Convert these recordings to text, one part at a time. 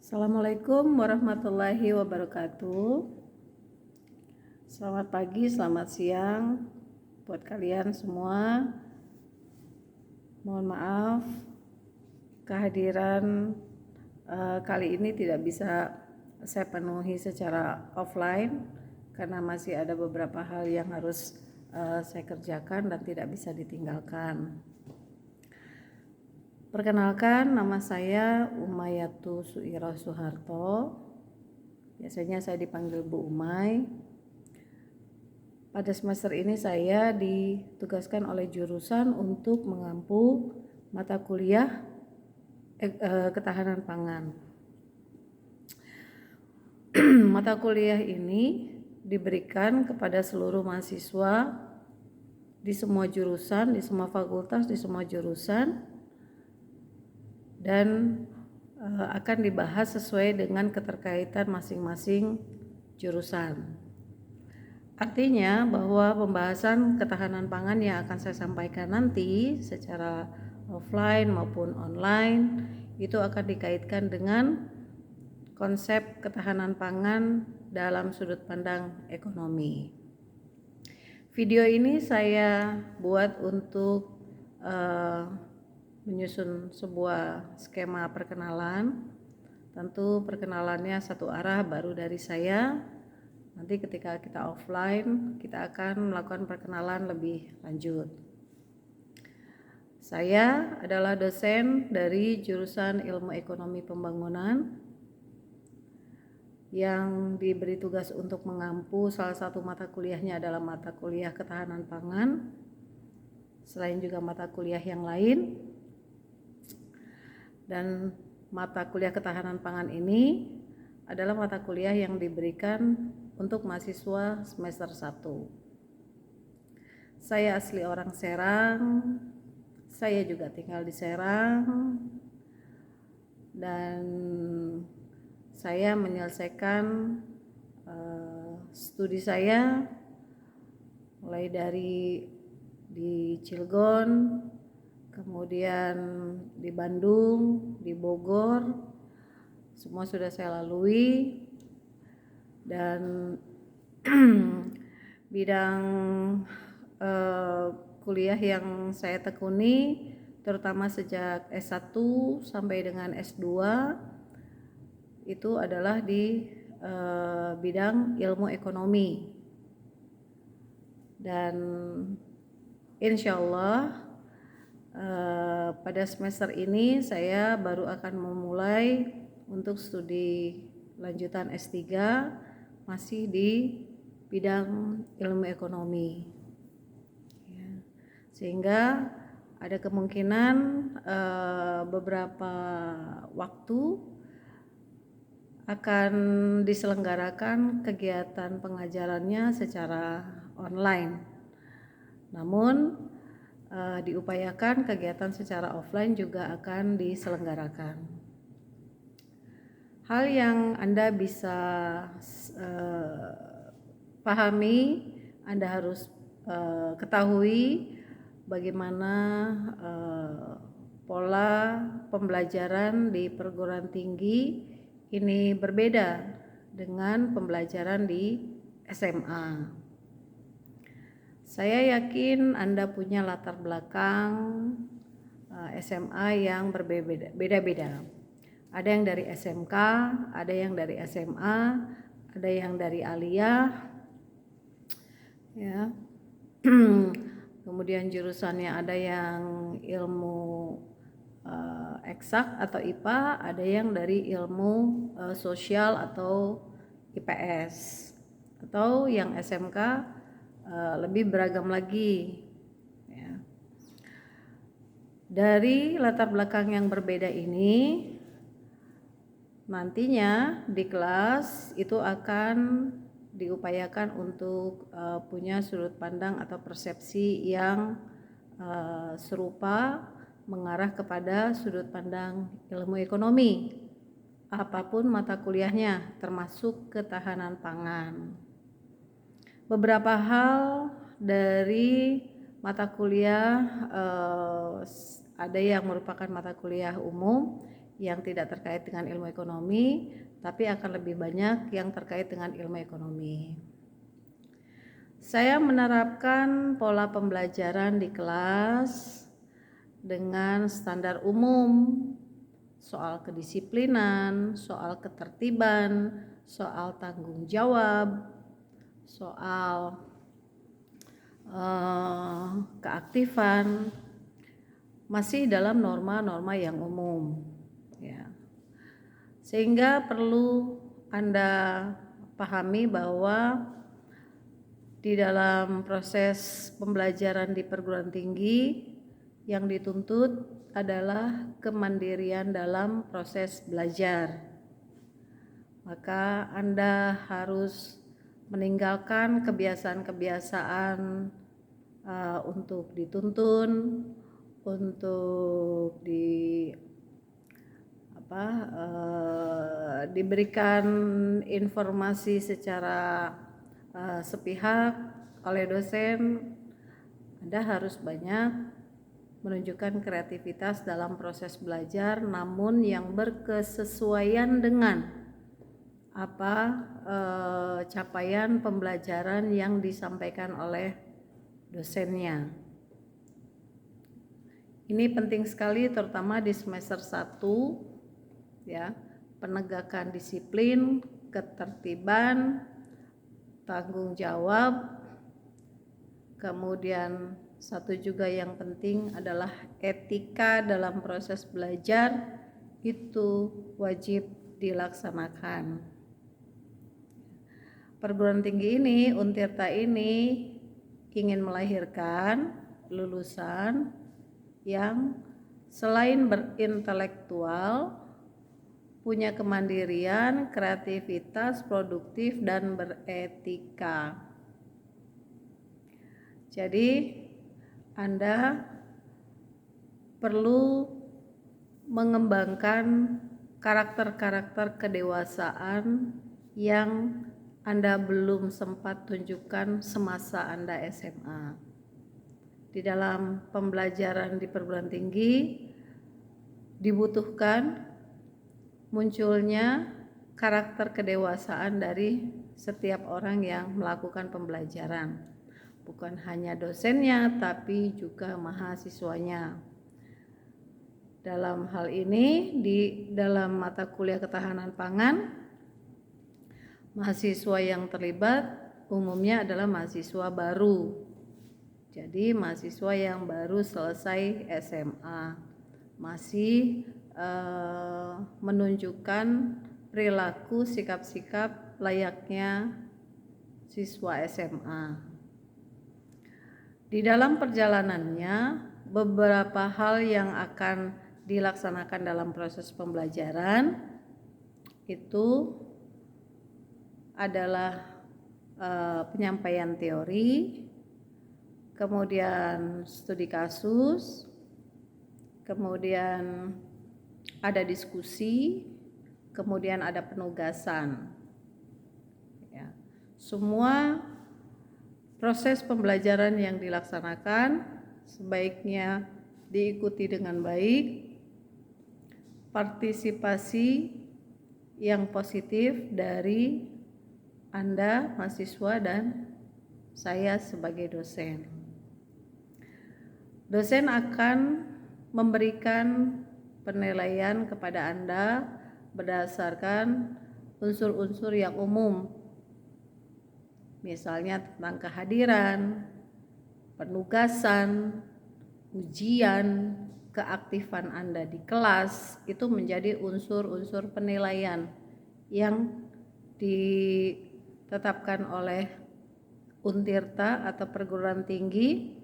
Assalamualaikum warahmatullahi wabarakatuh. Selamat pagi, selamat siang buat kalian semua. Mohon maaf kehadiran kali ini tidak bisa saya penuhi secara offline karena masih ada beberapa hal yang harus saya kerjakan dan tidak bisa ditinggalkan. Perkenalkan, nama saya Umayatu Suiro Soeharto. Biasanya saya dipanggil Bu Umay. Pada semester ini saya ditugaskan oleh jurusan untuk mengampu mata kuliah ketahanan pangan. Mata kuliah ini diberikan kepada seluruh mahasiswa di semua jurusan, di semua fakultas, di semua jurusan, dan akan dibahas sesuai dengan keterkaitan masing-masing jurusan. Artinya bahwa pembahasan ketahanan pangan yang akan saya sampaikan nanti secara offline maupun online itu akan dikaitkan dengan konsep ketahanan pangan dalam sudut pandang ekonomi. Video ini saya buat untuk menyusun sebuah skema perkenalan. Tentu perkenalannya satu arah baru dari saya. Nanti ketika kita offline, kita akan melakukan perkenalan lebih lanjut. Saya adalah dosen dari jurusan Ilmu Ekonomi Pembangunan yang diberi tugas untuk mengampu salah satu mata kuliahnya adalah mata kuliah ketahanan pangan. Selain juga mata kuliah yang lain. Dan mata kuliah ketahanan pangan ini adalah mata kuliah yang diberikan untuk mahasiswa semester 1. Saya asli orang Serang, saya juga tinggal di Serang, dan saya menyelesaikan studi saya mulai dari di Cilegon, kemudian di Bandung, di Bogor, semua sudah saya lalui. Dan bidang kuliah yang saya tekuni terutama sejak S1 sampai dengan S2 itu adalah di bidang ilmu ekonomi. Dan insya Allah pada semester ini saya baru akan memulai untuk studi lanjutan S3 masih di bidang ilmu ekonomi. Sehingga ada kemungkinan beberapa waktu akan diselenggarakan kegiatan pengajarannya secara online. Namun diupayakan kegiatan secara offline juga akan diselenggarakan. Hal yang Anda bisa pahami, Anda harus ketahui bagaimana pola pembelajaran di perguruan tinggi ini berbeda dengan pembelajaran di SMA. Saya yakin Anda punya latar belakang SMA yang berbeda-beda. Ada yang dari SMK, ada yang dari SMA, ada yang dari aliyah, ya. Kemudian jurusannya ada yang ilmu eksak atau IPA, ada yang dari ilmu sosial atau IPS, atau yang SMK lebih beragam lagi, ya. Dari latar belakang yang berbeda ini, nantinya di kelas itu akan diupayakan untuk punya sudut pandang atau persepsi yang serupa mengarah kepada sudut pandang ilmu ekonomi, apapun mata kuliahnya, termasuk ketahanan pangan. Beberapa hal dari mata kuliah ada yang merupakan mata kuliah umum, yang tidak terkait dengan ilmu ekonomi, tapi akan lebih banyak yang terkait dengan ilmu ekonomi. Saya menerapkan pola pembelajaran di kelas dengan standar umum, soal kedisiplinan, soal ketertiban, soal tanggung jawab, soal keaktifan, masih dalam norma-norma yang umum, ya. Sehingga perlu Anda pahami bahwa di dalam proses pembelajaran di perguruan tinggi yang dituntut adalah kemandirian dalam proses belajar. Maka Anda harus meninggalkan kebiasaan-kebiasaan untuk dituntun, untuk diberikan informasi secara sepihak oleh dosen. Anda harus banyak menunjukkan kreativitas dalam proses belajar, namun yang berkesesuaian dengan capaian pembelajaran yang disampaikan oleh dosennya. Ini penting sekali terutama di semester 1, ya. Penegakan disiplin, ketertiban, tanggung jawab. Kemudian satu juga yang penting adalah etika dalam proses belajar, itu wajib dilaksanakan. Perguruan tinggi ini, Untirta ini ingin melahirkan lulusan yang selain berintelektual, punya kemandirian, kreativitas, produktif, dan beretika. Jadi Anda perlu mengembangkan karakter-karakter kedewasaan yang Anda belum sempat tunjukkan semasa Anda SMA. Di dalam pembelajaran di perguruan tinggi dibutuhkan munculnya karakter kedewasaan dari setiap orang yang melakukan pembelajaran, bukan hanya dosennya tapi juga mahasiswanya. Dalam hal ini, di dalam mata kuliah ketahanan pangan, mahasiswa yang terlibat umumnya adalah mahasiswa baru. Jadi mahasiswa yang baru selesai SMA, masih menunjukkan perilaku sikap-sikap layaknya siswa SMA. Di dalam perjalanannya, beberapa hal yang akan dilaksanakan dalam proses pembelajaran itu adalah penyampaian teori, kemudian studi kasus, kemudian ada diskusi, kemudian ada penugasan. Ya. Semua proses pembelajaran yang dilaksanakan sebaiknya diikuti dengan baik, partisipasi yang positif dari Anda mahasiswa dan saya sebagai dosen. Dosen akan memberikan penilaian kepada Anda berdasarkan unsur-unsur yang umum, misalnya tentang kehadiran, penugasan, ujian, keaktifan Anda di kelas. Itu menjadi unsur-unsur penilaian yang ditetapkan oleh Untirta atau perguruan tinggi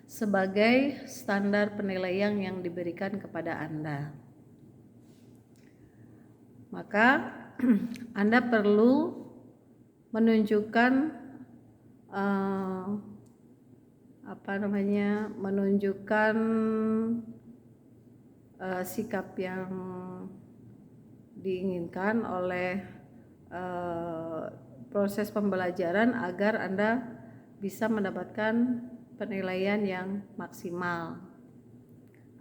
sebagai standar penilaian yang diberikan kepada Anda. Maka Anda perlu menunjukkan sikap yang diinginkan oleh proses pembelajaran agar Anda bisa mendapatkan penilaian yang maksimal,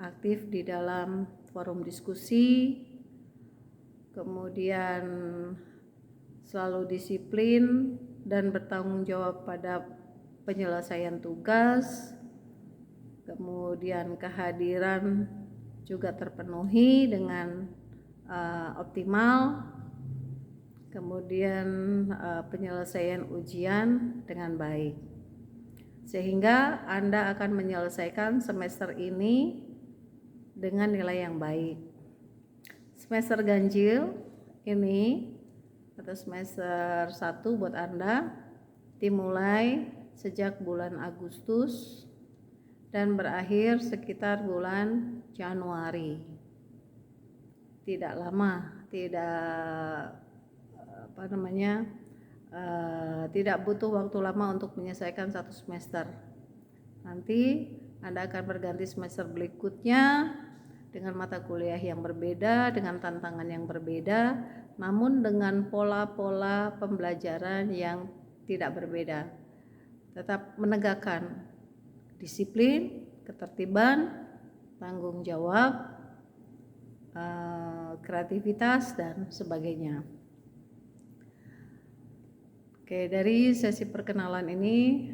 aktif di dalam forum diskusi, kemudian selalu disiplin dan bertanggung jawab pada penyelesaian tugas, kemudian kehadiran juga terpenuhi dengan optimal, kemudian penyelesaian ujian dengan baik, sehingga Anda akan menyelesaikan semester ini dengan nilai yang baik. Semester ganjil ini atau semester 1 buat Anda dimulai sejak bulan Agustus dan berakhir sekitar bulan Januari. Tidak lama, tidak butuh waktu lama untuk menyelesaikan satu semester. Nanti Anda akan berganti semester berikutnya dengan mata kuliah yang berbeda, dengan tantangan yang berbeda, namun dengan pola-pola pembelajaran yang tidak berbeda. Tetap menegakkan disiplin, ketertiban, tanggung jawab, kreativitas, dan sebagainya. Oke, dari sesi perkenalan ini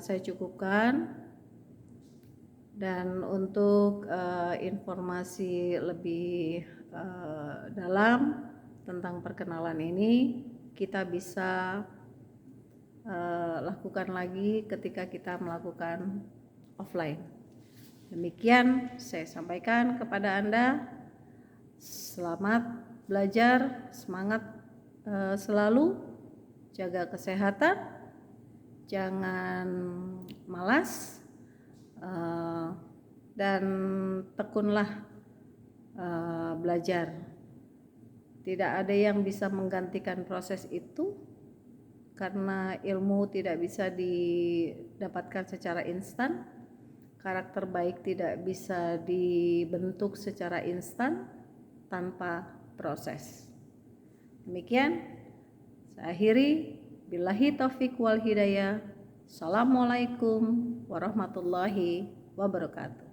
saya cukupkan. Dan untuk informasi lebih dalam tentang perkenalan ini, kita bisa lakukan lagi ketika kita melakukan offline. Demikian saya sampaikan kepada Anda. Selamat belajar, semangat selalu, jaga kesehatan, jangan malas, dan tekunlah belajar. Tidak ada yang bisa menggantikan proses itu, karena ilmu tidak bisa didapatkan secara instan, karakter baik tidak bisa dibentuk secara instan tanpa proses. Demikian saya akhiri, billahi taufik wal hidayah. Assalamualaikum warahmatullahi wabarakatuh.